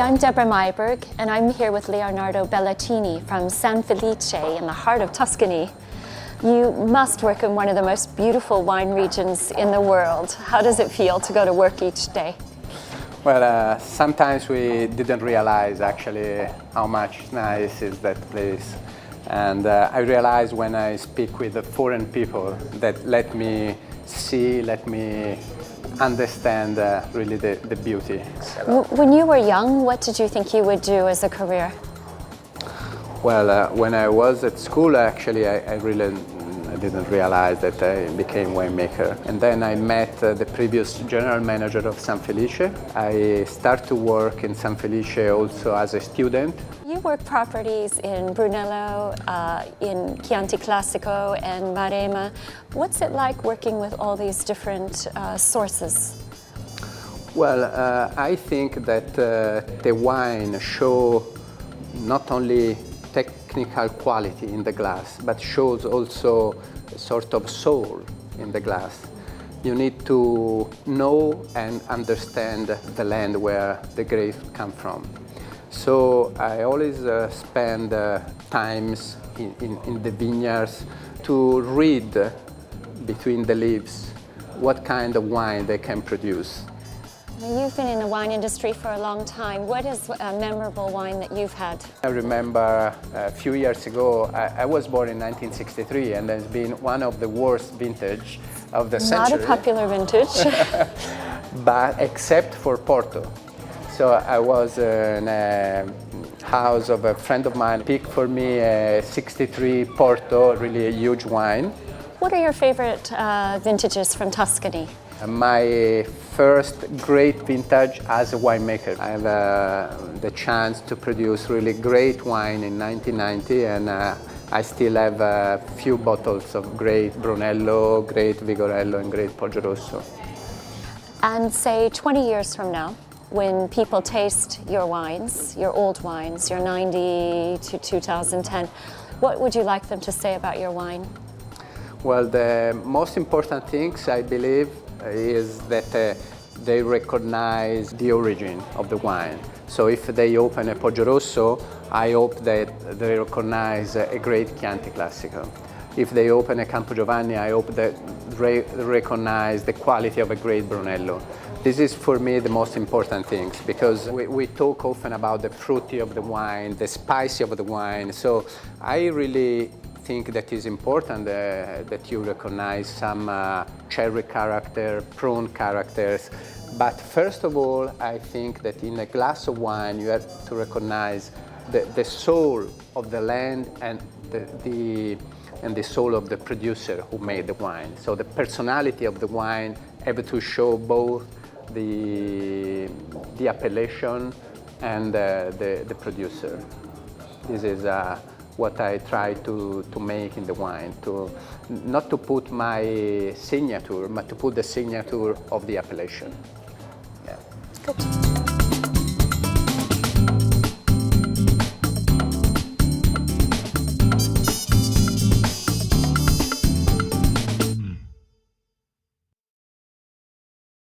I'm Debra Meiburg, and I'm here with Leonardo Bellaccini from San Felice in the heart of Tuscany. You must work in one of the most beautiful wine regions in the world. How does it feel to go to work each day? Well, sometimes we didn't realize actually how much nice is that place. And I realized when I speak with the foreign people that let me see, let me understand really the beauty. When you were young, what did you think you would do as a career? Well, when I was at school, actually, I didn't realize that I became winemaker. And then I met the previous general manager of San Felice. I started to work in San Felice also as a student. You work properties in Brunello, in Chianti Classico and Maremma. What's it like working with all these different sources? Well, I think that the wine show not only technical quality in the glass, but shows also a sort of soul in the glass. You need to know and understand the land where the grapes come from. So I always spend times in the vineyards to read between the leaves what kind of wine they can produce. You've been in the wine industry for a long time. What is a memorable wine that you've had? I remember a few years ago, I was born in 1963, and there's been one of the worst vintage of the century. Not a popular vintage. But except for Porto. So I was in a house of a friend of mine, picked for me a 63 Porto, really a huge wine. What are your favorite vintages from Tuscany? My first great vintage as a winemaker. I have the chance to produce really great wine in 1990, and I still have a few bottles of great Brunello, great Vigorello, and great Poggiorosso. And say 20 years from now, when people taste your wines, your old wines, your 90 to 2010, what would you like them to say about your wine? Well, the most important things, I believe, is that they recognize the origin of the wine. So if they open a Poggiorosso, I hope that they recognize a great Chianti Classico. If they open a Campogiovanni, I hope that they recognize the quality of a great Brunello. This is for me the most important things, because we talk often about the fruity of the wine, the spicy of the wine. So I really think that is important that you recognize some cherry character, prune characters. But first of all, I think that in a glass of wine you have to recognize the soul of the land and the soul of the producer who made the wine. So the personality of the wine able to show both the appellation and the producer. This is what I try to make in the wine, not to put my signature, but to put the signature of the appellation. Yeah. Good.